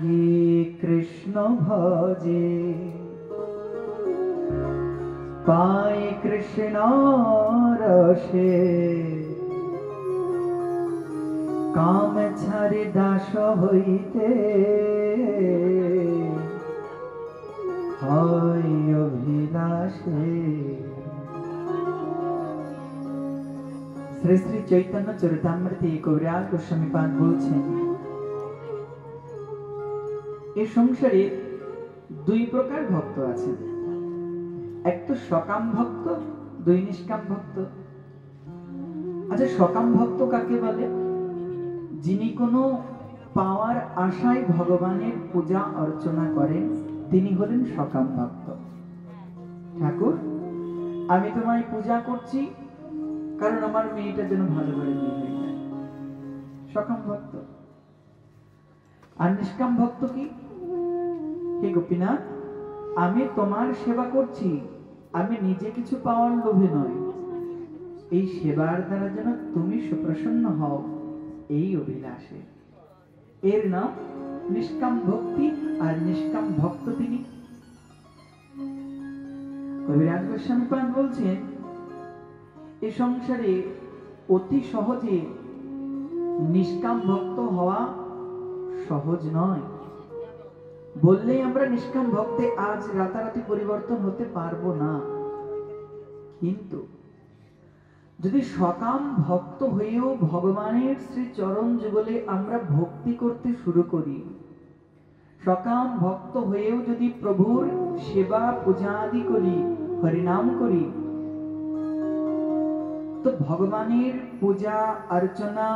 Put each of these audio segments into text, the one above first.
লাগি কৃষ্ণ ভজে, পাই কৃষ্ণ রসে, কাম ছাড়ি দাস হইতে হয় অভিলাষে। শ্রী শ্রী চৈতন্য চরিতামৃতে কবিরাজ গোস্বামী পাদ বলছেন, এই সংসারে দুই প্রকার ভক্ত আছেন, এক তো সকাম ভক্ত, দুই নিষ্কাম ভক্ত। আচ্ছা, সকাম ভক্ত কাকে বলে? যিনি কোনো পাওয়ার আশায় ভগবানের পূজা অর্চনা করেন, তিনি হলেন সকাম ভক্ত। ঠাকুর, আমি তোমায় পূজা করছি কারণ আমার মেয়েটা যেন ভালো করে বিয়ে হয়ে যায়, সকাম ভক্ত। আর নিষ্কাম ভক্ত কি? হে গোপীনাথ, আমি তোমার সেবা করছি, আমি নিজে কিছু পাওয়ার লোভে নয়, এই সেবার দ্বারা যেন তুমি সুপ্রসন্ন হও, এই অভিলাষে। এর নাম নিষ্কাম ভক্তি। আর নিষ্কাম ভক্ত তিনি। কবিরাজ গোস্বামী পাদ বলছেন, এ সংসারে অতি সহজে নিষ্কাম ভক্ত হওয়া সহজ নয়। বললেই আমরা নিষ্কাম ভক্তে আজ রাতারাতি পরিবর্তন হতে পারবো না। কিন্তু যদি সকাম ভক্ত হয়েও ভগবানের শ্রী চরণ যুগলে আমরা ভক্তি করতে শুরু করি, সকাম ভক্ত হয়েও যদি প্রভুর সেবা পূজা আদি করি, হরিনাম করি, তো ভগবানের পূজা অর্চনা,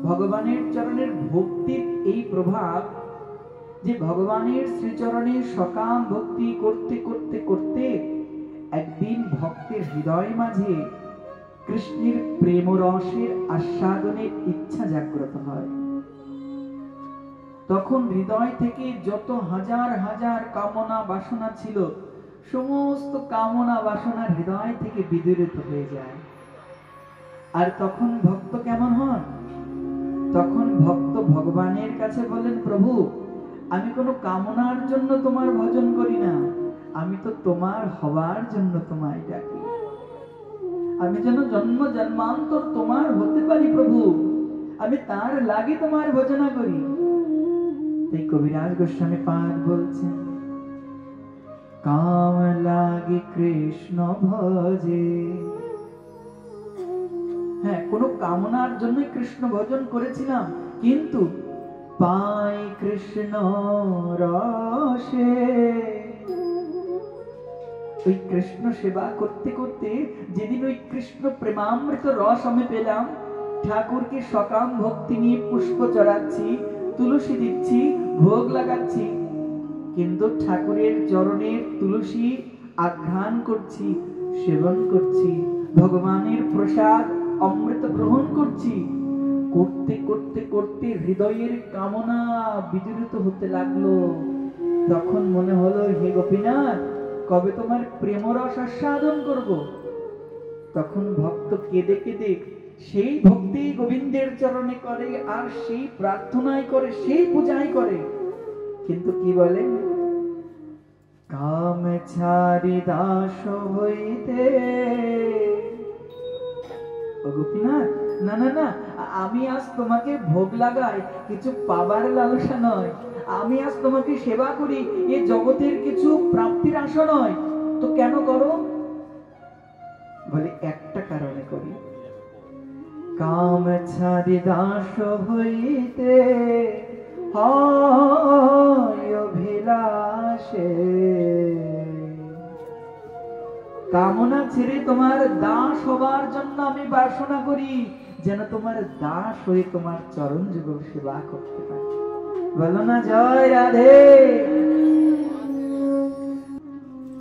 ভগবানের চরণের ভক্তির এই প্রভাব, যে ভগবানের শ্রীচরণে সকাম ভক্তি করতে করতে করতে একদিন ভক্তের হৃদয় মাঝে কৃষ্ণের প্রেম রসের আস্বাদনের ইচ্ছা জাগ্রত হয়। তখন হৃদয় থেকে যত হাজার হাজার কামনা বাসনা ছিল, সমস্ত কামনা বাসনা হৃদয় থেকে বিদূরিত হয়ে যায়। আর তখন ভক্ত কেমন হন? তখন ভক্ত ভগবানের কাছে বলেন, প্রভু, আমি কোনো কামনার জন্য তোমার ভজন করি না, আমি তো তোমার হবার জন্য তোমায় ডাকি। আমি যেন জন্ম জন্মান্তর তোমার হতে পারি প্রভু, আমি তার লাগি তোমার ভজনা করি। তাই কবিরাজ গোস্বামী পাদ বলছেন, কাম লাগি কৃষ্ণ ভজে। হ্যাঁ, কোনো কামনার জন্য কৃষ্ণ ভজন করেছিলাম, কিন্তু পাই কৃষ্ণ রসে। ওই কৃষ্ণ সেবা করতে করতে যেদিন ওই কৃষ্ণ প্রেমামৃত রস আমি পেলাম, ঠাকুরকে সকাম ভক্তি নিয়ে পুষ্প চড়াচ্ছি, তুলসী দিচ্ছি, ভোগ লাগাচ্ছি, কিন্তু ঠাকুরের চরণের তুলসী আঘ্রাণ করছি, সেবন করছি, ভগবানের প্রসাদ অমৃত গ্রহণ করছি, করতে করতে করতে হৃদয়ের কামনা বিদূরিত হতে লাগলো। তখন মনে হলো, হে গোপীনাথ, কবে তোমার প্রেমরস আস্বাদন করব? তখন ভক্ত কেঁদে কেঁদে সেই ভক্তি গোবিন্দের চরণে করে, আর সেই প্রার্থনাই করে, সেই পূজাই করে। কিন্তু কি বলে? কাম ছাড়ি দাস হইতে। ও গোপীনাথ, না না না, আমি আজ তোমাকে ভোগ লাগাই কিছু পাবার লালসা নয়, আমি আজ তোমাকে সেবা করি এ জগতের কিছু প্রাপ্তির আশা নয়। তো কেন করো? বলে, একটা কারণে করি, কাম ছাড়ি দাস হইতে হয় অভিলাষে। কামনা ছেড়ে তোমার দাস হবার জন্য আমি বাসনা করি, যেন তোমার দাস হয়ে তোমার চরণ যুগল সেবা করতে পারি। বলো না জয় রাধে।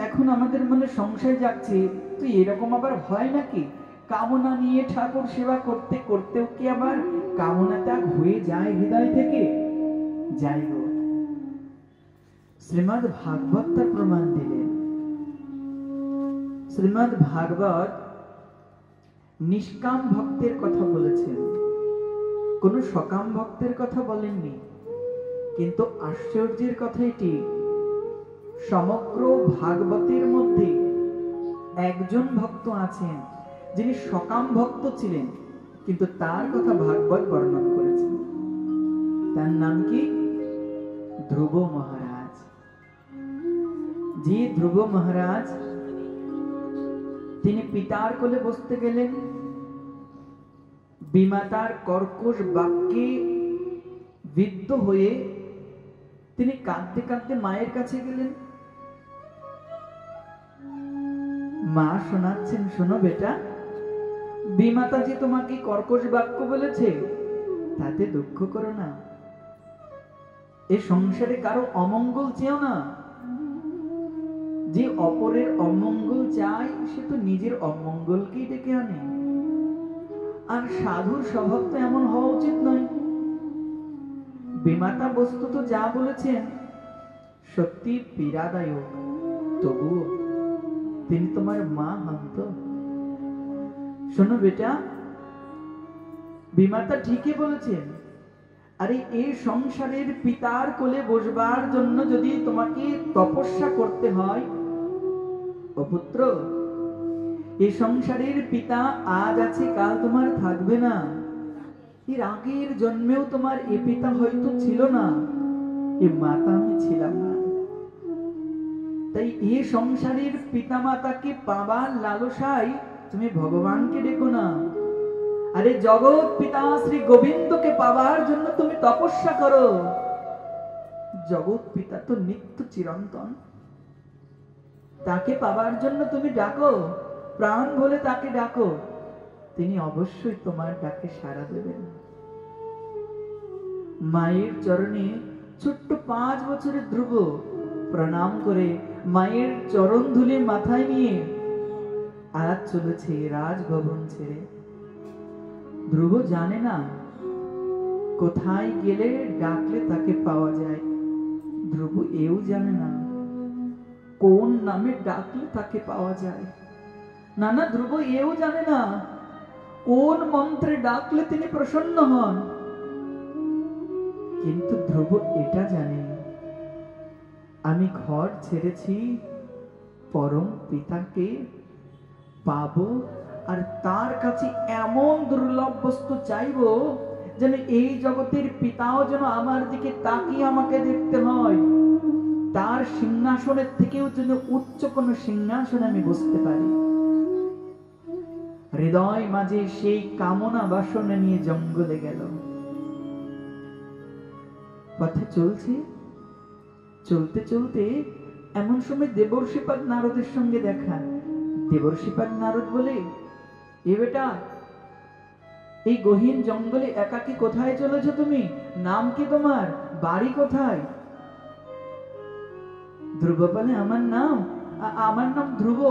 এখন আমাদের মনে সংশয় জাগছে, তো এরকম আবার হয় নাকি? কামনা নিয়ে ঠাকুর সেবা করতে করতেও কি আবার কামনা ত্যাগ হয়ে যায় হৃদয় থেকে? যাই গো, শ্রীমদ্ ভাগবত তার প্রমাণ দিলেন। শ্রীমদ্ ভাগবত নিষ্কাম ভক্তের কথা বলেছেন, কোন সকাম ভক্তের কথা বলেননি। কিন্তু আশ্চর্যের কথা এটি, সমগ্র ভাগবতের মধ্যে একজন ভক্ত আছেন যিনি সকাম ভক্ত ছিলেন, কিন্তু তার কথা ভাগবত বর্ণন করেছেন। তার নাম কি? ধ্রুব মহারাজ। যে ধ্রুব মহারাজ, তিনি পিতার কোলে বসতে গেলেন, বিমাতার কর্কশ বাক্যে বিদ্ধ হয়ে তিনি কাঁদতে কাঁদতে মায়ের কাছে গেলেন। মা শোনাচ্ছেন, শোনো বেটা, বিমাতা যে তোমাকে কর্কশ বাক্য বলেছে তাতে দুঃখ করো না, এ সংসারে কারো অমঙ্গল চেও না। যে অপরের অমঙ্গল চায় সে তো নিজের অমঙ্গলকেই ডেকে আনে। আর সাধুর স্বভাব তো এমন হওয়া উচিত নয়। বিমাতা বস্তুত যা বলেছেন সত্যি পীড়াদায়ক, তবুও তিনি তোমার মা হন তো। শোনো বেটা, বিমাতা ঠিকই বলেছেন। আরে এই সংসারের পিতার কোলে বসবার জন্য যদি তোমাকে তপস্যা করতে হয়, ও পুত্র, এই সংসারের পিতা আজ আছে কাল তোমার থাকবে না। এর আগের জন্মেও তোমার এ পিতা হয়তো ছিল না, এ মাতা আমি ছিলাম না। তাই এই সংসারের পিতা মাতাকে পাবার লালসায় তুমি ভগবানকে ডেকো না। আরে জগৎ পিতা শ্রী গোবিন্দকে পাবার জন্য তুমি তপস্যা করো। জগৎ পিতা তো নিত্য চিরন্তন, তাকে পাবার জন্য তুমি ডাকো, প্রাণ বলে তাকে ডাকো, তিনি অবশ্যই তোমার ডাকে সাড়া দেবেন। মায়ের চরণে ছোট্ট 5 বছরের ধ্রুব প্রণাম করে মায়ের চরণ ধুলি মাথায় নিয়ে আজ চলেছে রাজভবন ছেড়ে। ধ্রুব জানে না কোথায় গেলে ডাকলে তাকে পাওয়া যায়। ধ্রুব এও জানে না কোন নামে ডাকলে তাকে পাওয়া যায়। না না, ধ্রুব এও জানে না কোন মন্ত্রে ডাকলে তিনি প্রসন্ন হন। কিন্তু ধ্রুব এটা জানে, আমি ঘর ছেড়েছি পরম পিতাকে পাবো, আর তার কাছে এমন দুর্লভ বস্তু চাইবো যেন এই জগতের পিতাও যেন আমার দিকে তাকিয়ে আমাকে দেখতে হয়। তার সিংহাসনের থেকেও যেন উচ্চ কোন সিংহাসনে আমি বসতে পারি। হৃদয় মাঝে সেই কামনা বাসনা নিয়ে জঙ্গলে গেল। পথে চলছে, চলতে চলতে এমন সময় দেবর্ষিপাদ নারদের সঙ্গে দেখা। দেবর্ষিপাদ নারদ বলে, এ বেটা, এই গহীন জঙ্গলে একাকী কোথায় চলেছো তুমি? নাম কি তোমার? বাড়ি কোথায়? ধ্রুব বলে, আমার নাম ধ্রুব।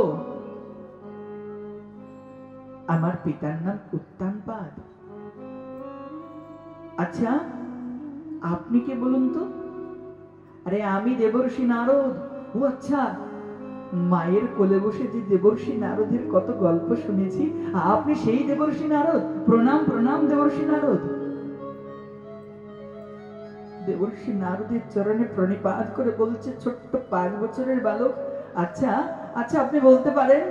আমার পিতার নাম উত্তানপাদ। আচ্ছা, আপনি কে বলুন তো? আরে আমি দেবর্ষি নারদ। ও আচ্ছা, মায়ের কোলে বসে যে দেবর্ষি নারদের কত গল্প শুনেছি, আপনি সেই দেবর্ষি নারদ? প্রণাম প্রণাম দেবর্ষি নারদ। দেবর্ষি নারদের চরণে প্রণিপাত করে বলছে, ছোট্ট 5 বছরের বালক, আচ্ছা আচ্ছা, আপনি বলতে পারেন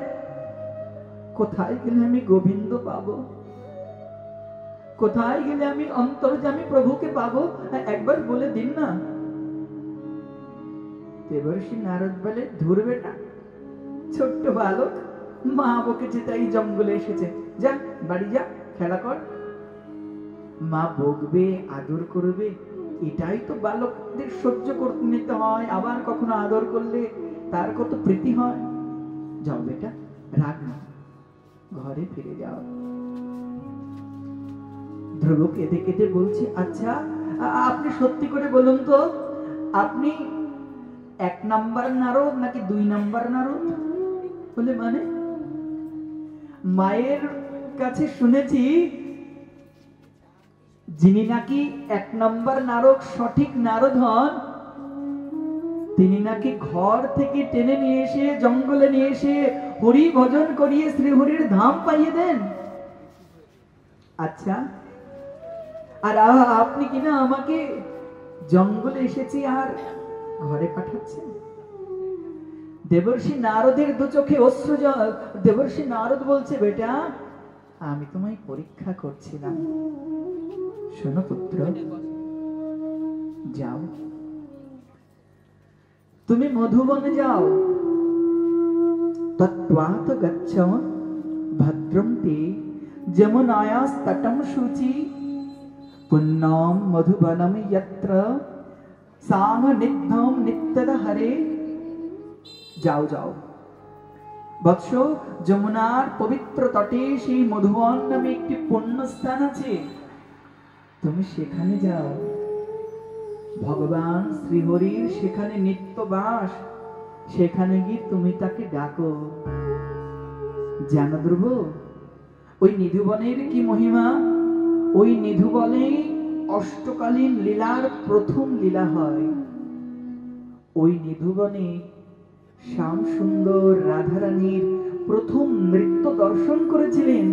কোথায় গেলে আমি গোবিন্দ পাবো? কোথায় গেলে আমি অন্তর্যামী প্রভুকে পাবো? একবার বলে দিন না। দেবর্ষি নারদ বলে, ধুর বেটা, ছোট্ট বালক, মা বকেছে তাই জঙ্গলে এসেছে, যা বাড়ি যা, খেলা কর। মা বকবে, আদর করবে, এটাই তো বালকদের সহ্য করতে নিতে হয়। আবার কখনো আদর করলে তার কত প্রীতি হয়। যাও বেটা, রাগ না, ঘরে ফিরে যাও। ধ্রুব কেঁদে কেঁদে বলছে, আচ্ছা আপনি সত্যি করে বলুন তো, আপনি 1 নাম্বার নারদ নাকি 2 নাম্বার নারদ? বলে, মানে? মায়ের কাছে শুনেছি যিনি নাকি 1 নাম্বার নারদ, সঠিক নারদ হন, তিনি নাকি ঘর থেকে টেনে নিয়ে এসে, জঙ্গলে নিয়ে এসে হরি ভজন করিয়ে শ্রীহরির ধাম পাইয়ে দেন। আচ্ছা, আর আপনি কিনা আমাকে জঙ্গলে এসেছি আর ঘরে পাঠাচ্ছেন? দেবর্ষি নারদের দু চোখে অশ্রু জল। দেবর্ষি নারদ বলছে, বেটা আমি তোমায় পরীক্ষা করছিলাম। শোনো পুত্র, যাও তুমি মধুবনে যাও। তত্ত্বাৎ গচ্ছ ভদ্রম তে যমুনায়াস্তটম শুচি পুণ্যম মধুবনম যত্র সামনিধ্যম নিত্যদ হরে। যাও যাও বৎস, যমুনার পবিত্র তটে সেই মধুবন নামে একটি পুণ্য স্থান আছে, তুমি সেখানে যাও। ভগবান শ্রীহরির সেখানে নিত্য বাস, সেখানে গিয়ে তুমি তাকে ডাকো। জানো ধ্রুব, ওই নিধুবনের কি মহিমা? ওই নিধুবনে অষ্টকালীন লীলার প্রথম লীলা হয়। ওই নিধুবনে শ্যাম সুন্দর রাধারানীর প্রথম নৃত্য দর্শন করেছিলেন,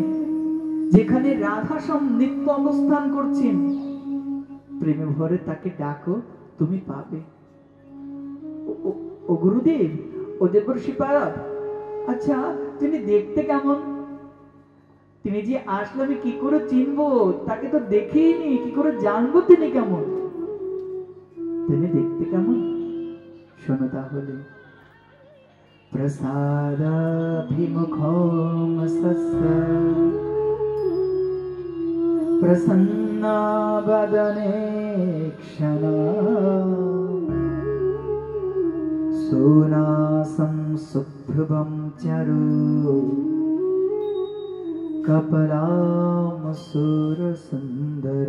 যেখানে রাধা শ্যাম নৃত্য অবস্থান করছেন। প্রেমে ভরে তাকে ডাকো, তুমি পাবে। ও গুরুদেব, ও দেবর্ষি পারদ, আচ্ছা তিনি দেখতে কেমন? তিনি যে আসলে আমি কি করে চিনবো? তাকে তো দেখিনি, কি করে জানবো তিনি কেমন? তিনি দেখতে কেমন শোনো তাহলে। প্রসাদাভিমুখম সস্য প্রসন্না বদনে ক্ষণা সোনাসম সুভ্রবম চারু কপলাম সুর সুন্দর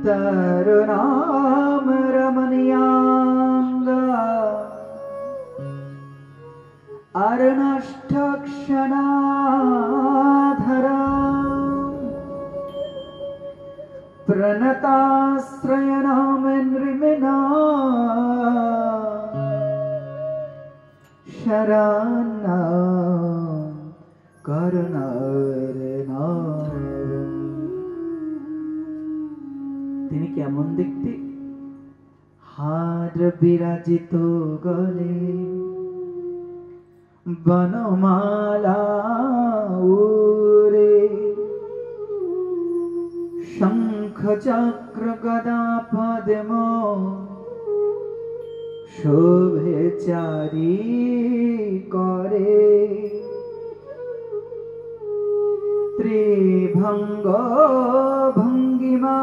তরুণাম রমণীয়াঙ্গা অর্ণষ্ঠক্ষণাধরা प्रणताश्रयनाम नृमिना शरणा করুণারণা। তিনি কেমন দেখতে? হার বিরাজিত গলে বনমালা উরে শঙ্খ চক্র গদা পদ্ম শোভে চারি করে ত্রিভঙ্গ ভঙ্গিমা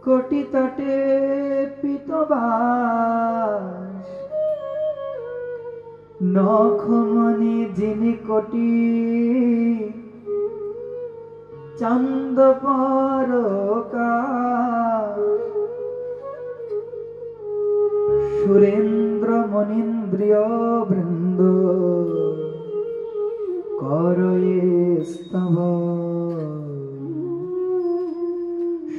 কোটি তটে পিতবাস নখমণি যিনি কোটি চন্দ পরকাশ সুরেন্দ্র মনীন্দ্রিয় বৃন্দ করয়ে স্তব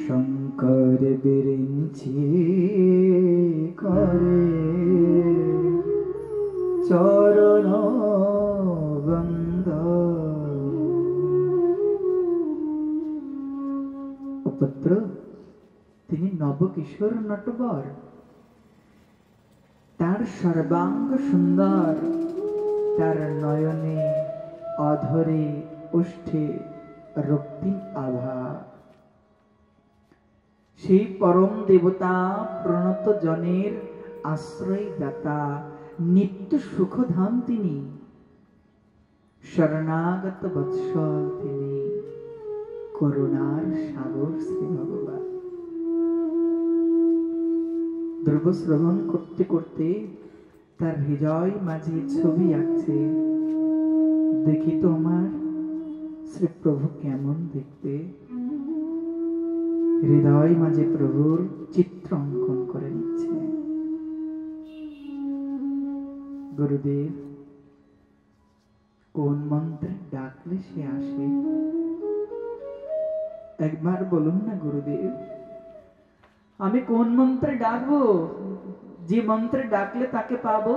শঙ্কর বিরিঞ্চি করে চরণ বন্ধ। পুত্র, তিনি নবকিশোর নটবর, তার সর্বাঙ্গ সুন্দর, তার নয়নে অধরে ওষ্ঠে রক্তিম আভা। সেই পরম দেবতা প্রণত জনের আশ্রয় দাতা, নিত্য সুখধাম তিনি, শরণাগত বৎসল তিনি, করুণার সাগর শ্রী ভগবান। ধ্রুব শ্রবণ করতে করতে তার হৃদয় মাঝে ছবি আঁকছে, দেখি তো আমার শ্রী প্রভু কেমন দেখতে। হৃদয় মাঝে প্রভুর চিত্র অঙ্কন করে নিচ্ছে। গুরুদেব, কোন মন্ত্রে ডাকলে সে আসে? একবার বলুন না গুরুদেব, আমি কোন মন্ত্রে ডাকবো, যে মন্ত্রে ডাকলে তাকে পাবো?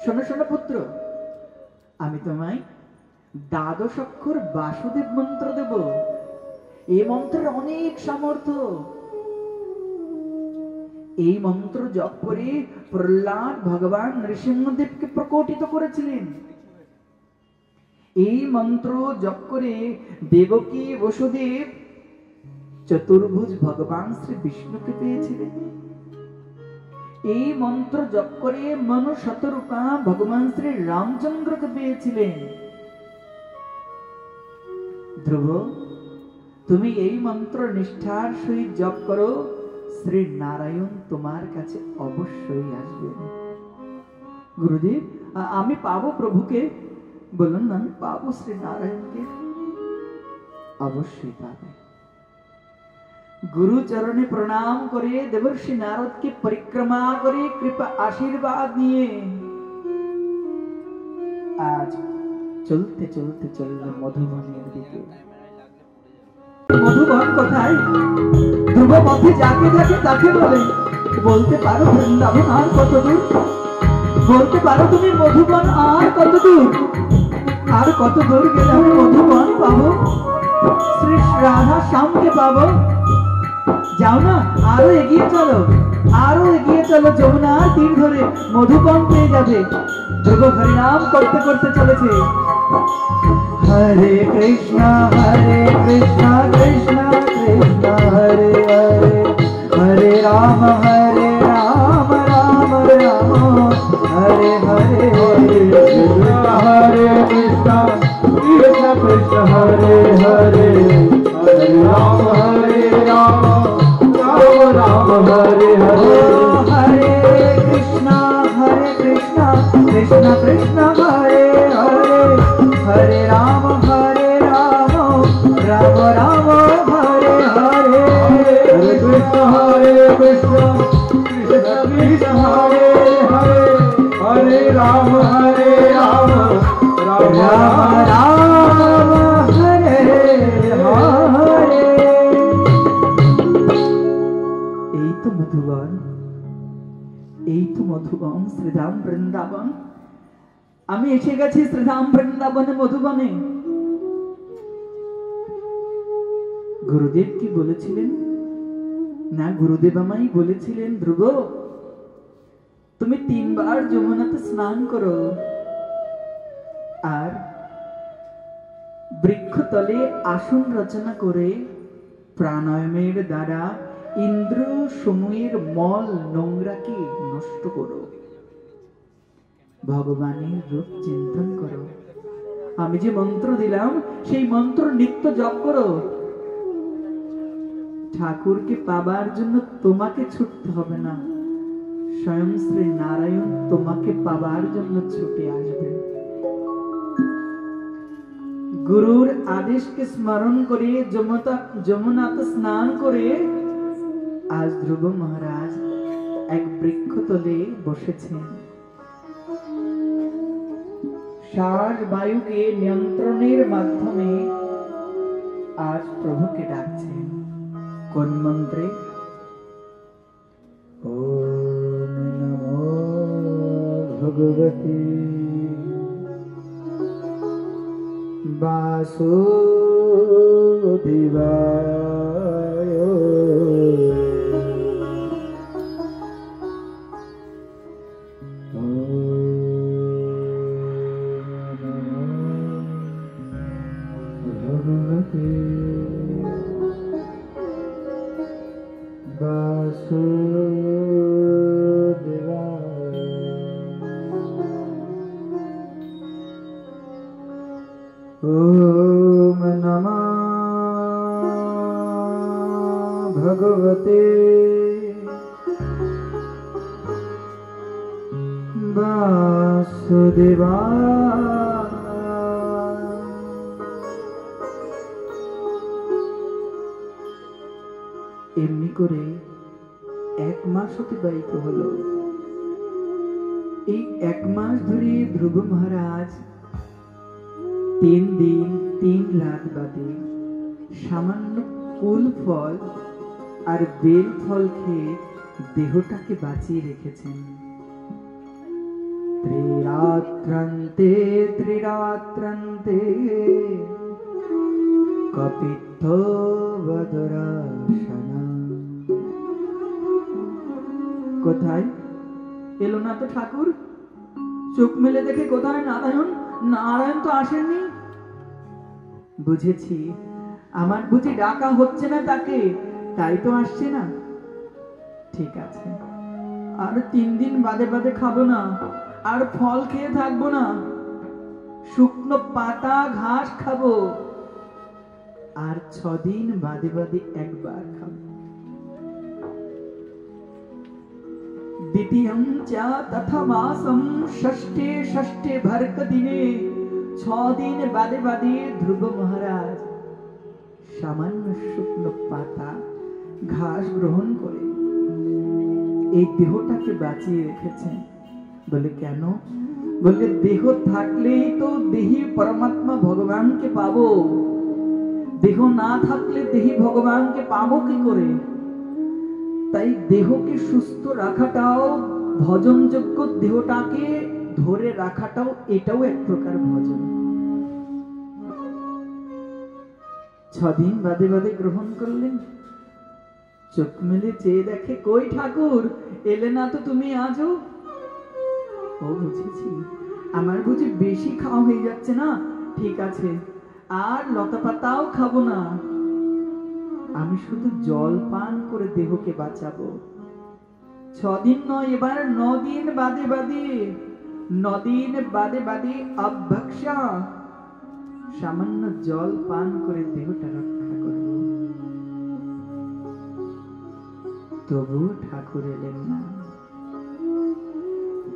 শোনো শোনো পুত্র, আমি তোমায় দ্বাদশ অক্ষর বাসুদেব মন্ত্র দেব। এই মন্ত্রের অনেক সামর্থ্য। এই মন্ত্র জপ করে প্রহ্লাদ ভগবান নৃসিংহদেবকে প্রকটিত করেছিলেন। এই মন্ত্র জপ করে দেবকী বসুদেব চতুর্ভুজ ভগবান শ্রী বিষ্ণুকে পেয়েছিলেন। এই মন্ত্র জপ করে মনু শতরূপা ভগবান শ্রী রামচন্দ্রকে পেয়েছিলেন। ধ্রুব, তুমি এই মন্ত্র নিষ্ঠার সহিত জপ করো, শ্রী নারায়ণ তোমার কাছে অবশ্যই আসবেন। গুরুদেব, আমি পাবো প্রভুকে? বলুন, আমি পাবো শ্রী নারায়ণকে। অবশ্যই পাবে। গুরু চরণে প্রণাম করে দেবর্ষি নারদকে পরিক্রমা করে কৃপা আশীর্বাদ নিয়ে আজ চলতে চলতে চলল মধুবনের দিকে। মধুবন কোথায়? ধ্রুব পথে যাকে যাকে তাকে বলে, বলতে পারো বৃন্দাবন আর কত দূর? বলতে পারো তুমি মধুবন আর কত দূর? আর কত দূর গেলে আমি মধুবন পাবো, শ্রী রাধা শ্যামকে পাবো? যাও না, আরো এগিয়ে চলো, আরো এগিয়ে চলো, যমুনার তীর ধরে মধুবন পেয়ে যাবে। ধ্রুব হরিনাম করতে করতে চলেছে। হরে কৃষ্ণ কৃষ্ণ কৃষ্ণ হরে হরে, হরে রাম রাম রাম হরে হরে, হরে কৃষ্ণ কৃষ্ণ কৃষ্ণ হরে হরে, হরে রাম রাম রাম হরে হরে, হরে কৃষ্ণ কৃষ্ণ কৃষ্ণ হরে হরে, হরে রাম রাম রাম হরে হরে, হরে কৃষ্ণ কৃষ্ণ কৃষ্ণ হরে হরে, হরে রাম রাম রাম হরে হরে। এই তো মধুবন, এই তো মধুবন, শ্রীধাম বৃন্দাবন। আমি এসে গেছি শ্রীধাম বৃন্দাবনে, মধুবনে। গুরুদেব কি বলেছিলেন? না, গুরুদেব আমায় বলেছিলেন, ধ্রুব তুমি 3 বার যমুনাতে স্নান করো, আর বৃক্ষতলে আসন রচনা করে প্রাণায়ামের দ্বারা ইন্দ্র সমূহের মল নোংরাকে নষ্ট করো, ভগবানের রূপ চিন্তন করো। আমি যে মন্ত্র দিলাম সেই মন্ত্র নিত্য জপ করো। ঠাকুরকে পাবার জন্য তোমাকে ছুটতে হবে না, স্বয়ং শ্রী নারায়ণ তোমাকে পাবার জন্য ছুটে আসবে। গুরুর আদেশকে স্মরণ করে যমুনাতে স্নান করে আজ ধ্রুব মহারাজ এক বৃক্ষতলে বসেছেন। শ্বাস বায়ুকে নিয়ন্ত্রণের মাধ্যমে আজ প্রভুকে ডাকছেন। কোন মন্ত্রে? ওম নমো ভগবতে বাসুদেবায়, ভগবতে বাসুদেবায়। ওম নমঃ ভগবতে বাসুদেবায়। এমনি করে 1 মাস অতিবাহিত হলো। এই 1 মাস ধরে ধ্রুব মহারাজ 3 দিন 3 রাত বাদে সামান্য কুল ফল আর বেল ফল খেয়ে দেহটাকে বাঁচিয়ে রেখেছেন। ত্রিরাত্রান্তে ত্রিরাত্রান্তে কপিত্থ বদরাসনা। কোথায় এলো না তো ঠাকুর? চোখ মেলে দেখে কোথায় নারায়ণ? নারায়ণ তো আসেননি। বুঝেছি, আমার বুঝি ডাকা হচ্ছে না তাকে, তাই তো আসছে না। ঠিক আছে, আর 3 দিন বাদে বাদে খাবো না, আর ফল খেয়ে থাকবো না, শুকনো পাতা ঘাস খাবো, আর 6 দিন বাদে বাদে একবার খাবো। দ্বিতীয়ং চ তথা মাসম ষষ্ঠে ষষ্ঠে ভর্ক দিনে। 6 দিন বাদে বাদে ধ্রুব মহারাজ সামান্য শুকনো পাতা ঘাস গ্রহণ করে এই দেহটাকে বাঁচিয়ে রেখেছেন। বলে কেন? বলে দেহ থাকলেই তো দেহি পরমাত্মা ভগবানকে পাবো, দেহ না থাকলে দেহি ভগবানকে পাবো কি করে? তাই দেহকে সুস্থ রাখাটাও ভজনযোগ্য, দেহটাকে ধরে রাখাটাও এটাও এক প্রকার ভজন। 6 দিন বাদে বাদে গ্রহণ করলেন। চোখ মেলে চেয়ে দেখে, কই ঠাকুর, এলে না তো তুমি আজও? ও বুঝেছি, আমার বুঝি বেশি খাওয়া হয়ে যাচ্ছে না। ঠিক আছে, আর লতা পাতাও খাবো না, আমি শুধু জল পান করে দেহকে বাঁচাবো। 6 দিন নয়, এবার 9 দিন বাদে বাদে, 9 দিন বাদে বাদে অভ্যক্ষা সামান্য জল পান করে দেহটা রক্ষা করব। তবু ঠাকুর এলেন না।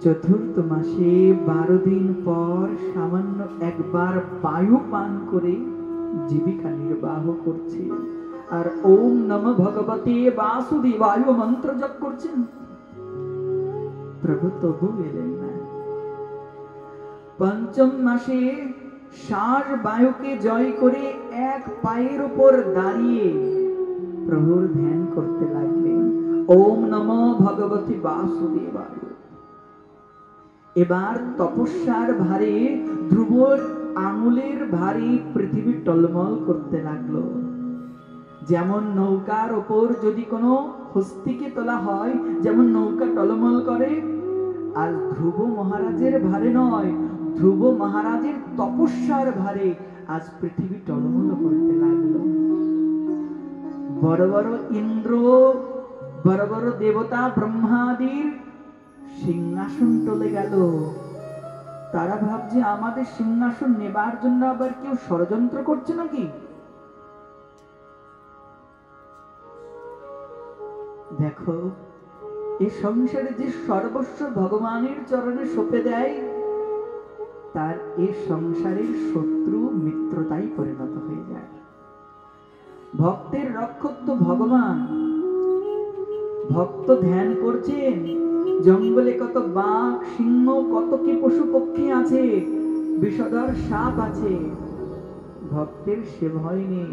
চতুর্থ মাসে 12 দিন পর সামান্য একবার বায়ু পান করে জীবিকা নির্বাহ করছে, আর ওম নমঃ ভগবতে বাসুদেবায় মন্ত্র জপ করছেন। প্রভু তবু এলেন না। পঞ্চম মাসে শ্বাস বায়ুকে জয় করে এক পায়ের উপর দাঁড়িয়ে প্রভুর ধ্যান করতে লাগলেন। ওম নমঃ ভগবতে বাসুদেবায়। এবার তপস্যার ভারে ধ্রুবর আঙুলের ভারে পৃথিবী টলমল করতে লাগলো। যেমন নৌকার ওপর যদি কোনো হস্তিকে তোলা হয়, যেমন নৌকা টলমল করে, আর ধ্রুব মহারাজের ভারে নয়, ধ্রুব মহারাজের তপস্যার ভারে আজ পৃথিবী টলমল করতে লাগলো। বড় বড় ইন্দ্র, বড় বড় দেবতা ব্রহ্মাদির সিংহাসন টলে গেল। তারা ভাবছে আমাদের সিংহাসন নেবার জন্য আবার কেউ ষড়যন্ত্র করছে নাকি। দেখো, এই সংসারে যে সর্বস্ব ভগবানের চরণে সঁপে দেয়, তার এই সংসারের শত্রু মিত্রতাই পরিণত হয়ে যায়। ভক্তের রক্ষক তো ভগবান। ভক্ত ধ্যান করছেন, জঙ্গলে কত বাঘ সিংহ কত কি পশু পক্ষী আছে, বিষধর সাপ আছে, ভক্তের সে ভয় নেই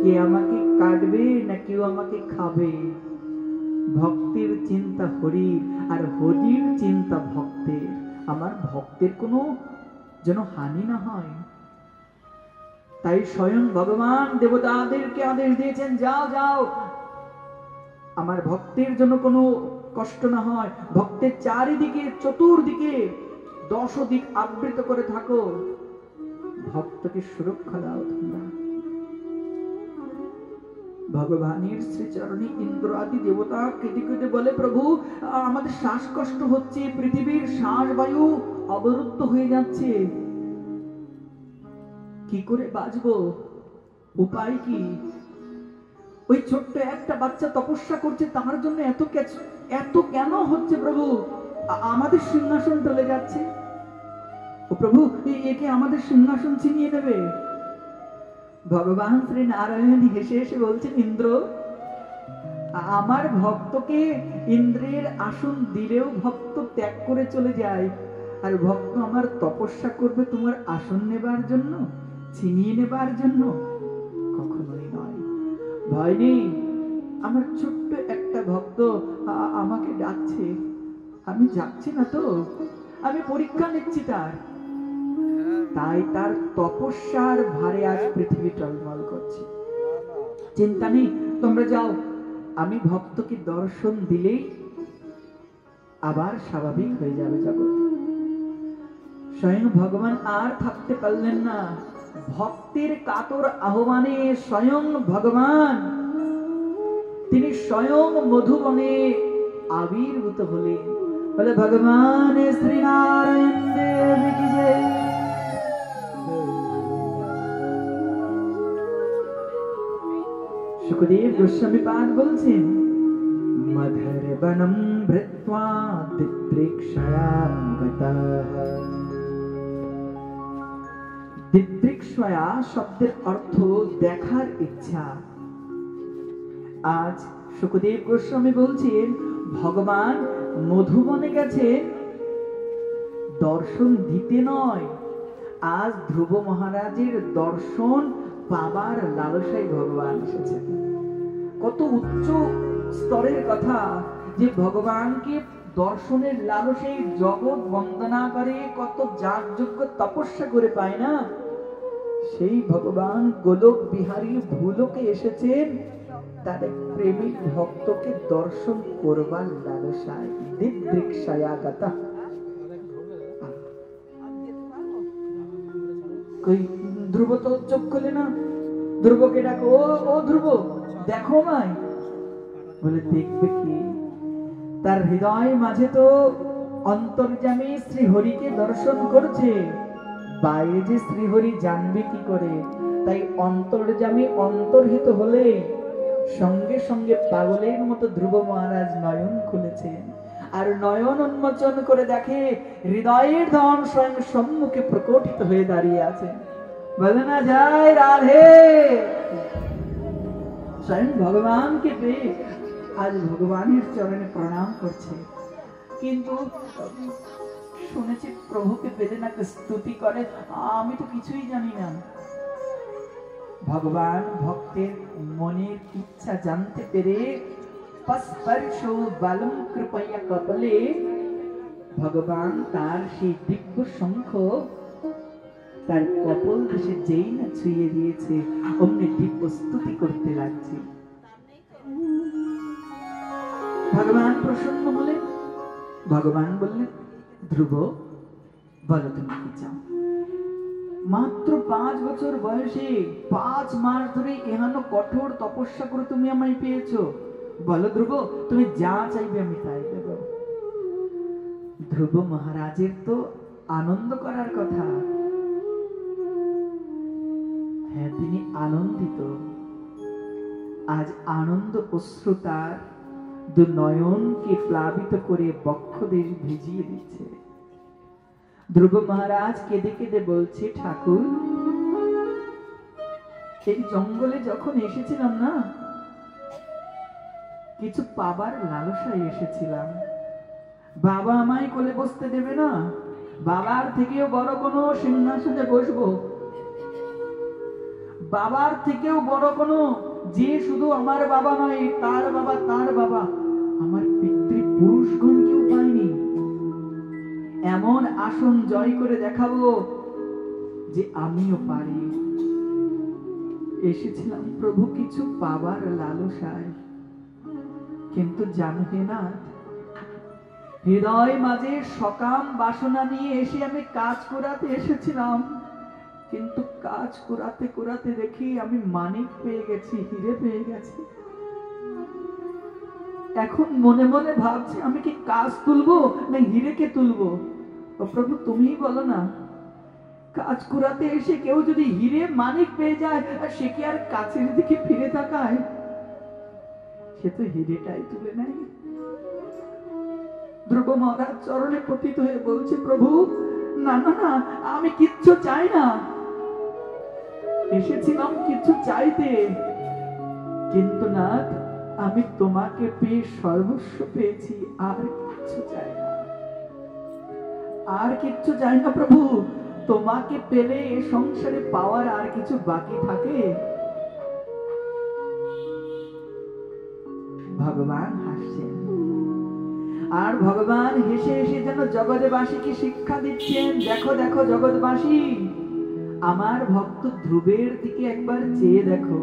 কে আমাকে কাটবে না কেউ আমাকে খাবে। ভক্তের চিন্তা হরির, আর হরির চিন্তা ভক্তের। আমার ভক্তের কোনো যেন হানি না হয়। তাই স্বয়ং ভগবান দেবতাদেরকে আদেশ দিয়েছেন, যাও যাও, আমার ভক্তের জন্য কোনো কষ্ট না হয়, ভক্তের চারিদিকে চতুর্দিকে 10 দিক আবৃত করে থাকো, ভক্তকে সুরক্ষা দাও তোমরা। ভগবানের শ্রীচরণে ইন্দ্র আদি দেবতা কেঁদে কেঁদে বলে, প্রভু আমাদের শ্বাসকষ্ট হচ্ছে, পৃথিবীর শ্বাস বায়ু অবরুদ্ধ হয়ে যাচ্ছে, কি করে বাঁচবো, উপায় কি? ওই ছোট্ট একটা বাচ্চা তপস্যা করছে, তার জন্য এত কেন হচ্ছে প্রভু? আমাদের সিংহাসন টলে যাচ্ছে। ও প্রভু, একে আমাদের সিংহাসন ছিনিয়ে নেবে। ভগবান শ্রী নারায়ণ হেসে হেসে বলছেন, ইন্দ্র, আমার ভক্তকে ইন্দ্রের আসন দিলেও ভক্ত ত্যাগ করে চলে যায়, আর ভক্ত আমার তপস্যা করবে তোমার আসন নেবার জন্য, ছিনিয়ে নেবার জন্য? কখনোই নয়। ভয় নেই, আমার ছোট্ট একটা ভক্ত আমাকে ডাকছে, আমি যাচ্ছি না তো, আমি পরীক্ষা নিচ্ছি তার, তাই তার তপস্যার ভারে আজ পৃথিবী টলমল করছে। চিন্তা নেই, তোমরা যাও, আমি ভক্তকে দর্শন দিলেই আবার স্বাভাবিক হয়ে যাবে জগৎ। স্বয়ং ভগবান আর থাকতে পারলেন না, ভক্তের কাতর আহ্বানে স্বয়ং ভগবান তিনি স্বয়ং মধুবনে আবির্ভূত হলেন। বলে ভগবান শ্রী নারায়ণ দেব কি জয়। সুখদেব গোস্বামী পাদ বলছেন, মধুর বনম ভৃত্বা দিদৃক্ষয়া গতঃ। দিদৃক্ষয়া শব্দের অর্থ দেখার ইচ্ছা। আজ সুখদেব গোস্বামী বলছেন ভগবান মধুবনে গেছেন দর্শন দিতে নয়, আজ ধ্রুব মহারাজের দর্শন পাবার লালসায় ভগবান এসেছেন। কত উচ্চ স্তরের কথা যে ভগবানকে দর্শনের লালসায় জগৎ বন্দনা করে, কত যাগযজ্ঞ তপস্যা করে পায় না, সেই ভগবান গোলক বিহারী ভূলোকে এসেছেন তার এক প্রেমিক ভক্তকে দর্শন করবার লালসায়। দিদৃক্ষয়া গতঃ। কই ধ্রুব তো চোখ খোলে না, ধ্রুবকে ডাকো, ও ধ্রুব দেখো মাই। বলে দেখবে কি, তার হৃদয় মাঝে তো অন্তর্যামী শ্রীহরিকে দর্শন করছে, বাইরে যে শ্রীহরি জানবে কি করে। তাই অন্তর্যামী অন্তর্হিত হলে সঙ্গে সঙ্গে পাগলের মতো ধ্রুব মহারাজ নয়ন খুলেছেন, আর নয়ন উন্মোচন করে দেখে হৃদয়ের ধন স্বয়ং সম্মুখে প্রকটিত হয়ে দাঁড়িয়ে আছে। বলে না যায় রাধে। স্বয়ং ভগবানকে পেয়ে আজ ভগবানের চরণে প্রণাম করছে। কিন্তু শুনেছি প্রভুকে পেলে নাকি স্তুতি করে, আমি তো কিছুই জানি না। ভগবান ভক্তের মনের ইচ্ছা জানতে পেরে পস্পর্শো বালম কৃপয়া কপলে ভগবান তার সেই দিব্য শঙ্খ তার কপল দেশে যেই না ছুঁয়ে দিয়েছে, অমনি দিব্য স্তুতি করতে লাগছে। ভগবান প্রসন্ন হলেন। ভগবান বললেন, ধ্রুব বলো তুমি কি চাও। মাত্র 5 বছর বয়সে 5 মাস ধরে এহানো কঠোর তপস্যা করে তুমি আমায় পেয়েছো, বলো ধ্রুব তুমি যা চাইবে আমি তাই দেব। ধ্রুব মহারাজের তো আনন্দ করার কথা, হ্যাঁ তিনি আনন্দিত। আজ আনন্দ অশ্রু তার দু নয়নকে প্লাবিত করে বক্ষদেশ ভিজিয়ে দিচ্ছে। ধ্রুব মহারাজ কেঁদে কেঁদে বলছে, ঠাকুর এই জঙ্গলে যখন এসেছিলাম না, কিছু পাবার লালসায় এসেছিলাম। বাবা আমায় কোলে বসতে দেবে না, বাবার থেকেও বড় কোনো সিংহাসনে বসবো, বাবার থেকেও বড় কোনো, যে শুধু আমার বাবা নয় তার বাবা তার বাবা, আমার পিতৃপুরুষগণ কেউ পায়নি, এমন আসন জয় করে দেখাবো যে আমিও পারি। এসেছিলাম প্রভু কিছু পাবার লালসায়, কিন্তু জানতে না হৃদয় মাঝে সকাম বাসনা নিয়ে এসে আমি কাজ করাতে এসেছিলাম, কিন্তু কাজ করাতে করাতে দেখি আমি মানিক পেয়ে গেছি, হিরে পেয়ে গেছি। এখন মনে মনে ভাবছি আমি কি কাজ তুলবো না হিরেকে তুলবো। প্রভু তুমিই বলো না, কাজ করাতে এসে কেউ যদি হিরে মানিক পেয়ে যায় আর সে কি আর কাছের দিকে ফিরে তাকায়, সে তো হিরেটাই তুলে নেয়। ধ্রুব মহারাজ চরণে পতিত হয়ে বলছে, প্রভু না না না আমি কিচ্ছু চাই না, এসেছিলাম কিছু চাইতে, কিন্তু না আমি তোমাকে পেয়ে সর্বস্ব পেয়েছি, আর কিচ্ছু চাই না, আর কিচ্ছু চাই না প্রভু। তোমাকে পেলে এ সংসারে পাওয়ার আর কিছু বাকি থাকে? ভগবান হাসছেন আর ভগবান হেসে হেসে যেন জগৎবাসীকে শিক্ষা দিচ্ছেন, দেখো দেখো জগৎবাসী, আমার ভক্ত ধ্রুবের দিকে একবার চেয়ে দেখো।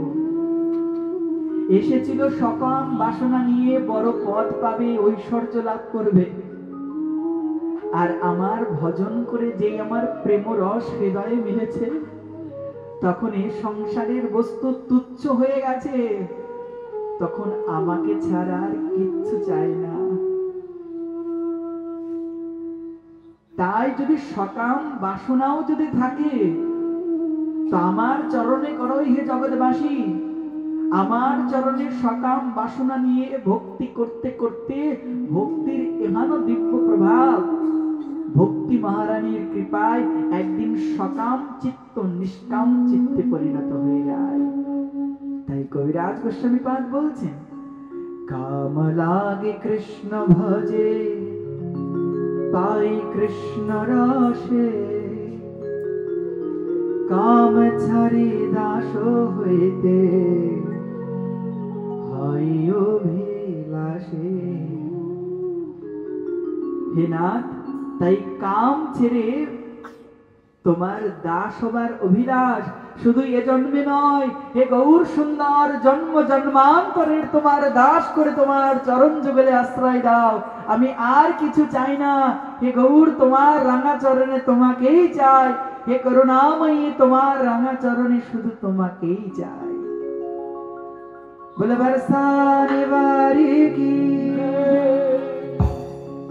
এসেছিল সকাম বাসনা নিয়ে, বড় পদ পাবে, ঐশ্বর্য লাভ করবে। আর আমার ভজন করে যেই আমার প্রেম রস হৃদয়ে মিলেছে, তখন এই সংসারের বস্তু তুচ্ছ হয়ে গেছে, তখন আমাকে ছাড়া আর কিচ্ছু চাই না। তাই যদি সকাম বাসনাও যদি থাকে, তো আমার চরণে করো হে জগৎবাসী। আমার চরণে সকাম বাসনা নিয়ে ভক্তি করতে করতে ভক্তির এমন দিব্য প্রভাব, ভক্তি মহারানীর কৃপায় একদিন সকাম চিত্ত নিষ্কাম চিত্তে পরিণত হয়ে যায়। তাই কবিরাজ গোস্বামী পাদ বলছেন, কাম লাগে কৃষ্ণ ভজে, পাই কৃষ্ণ রসে, কাম ছাড়ি দাস হইতে হয় অভিলাষে। হে নাথ, তাই কাম ছেড়ে তোমার দাস হবার অভিলাষ শুধু এ জন্মে নয়, হে গৌর সুন্দর, জন্ম জন্মান্তরের তোমার দাস করে তোমার চরণ যুগলে আশ্রয় দাও। আমি আর কিছু চাই না। হে গৌর, তোমার রাঙা চরণে তোমাকেই চাই। হে করুণাময়ী, তোমার রাঙা চরণে শুধু তোমাকেই চাই। বলে বরসানে বারি কি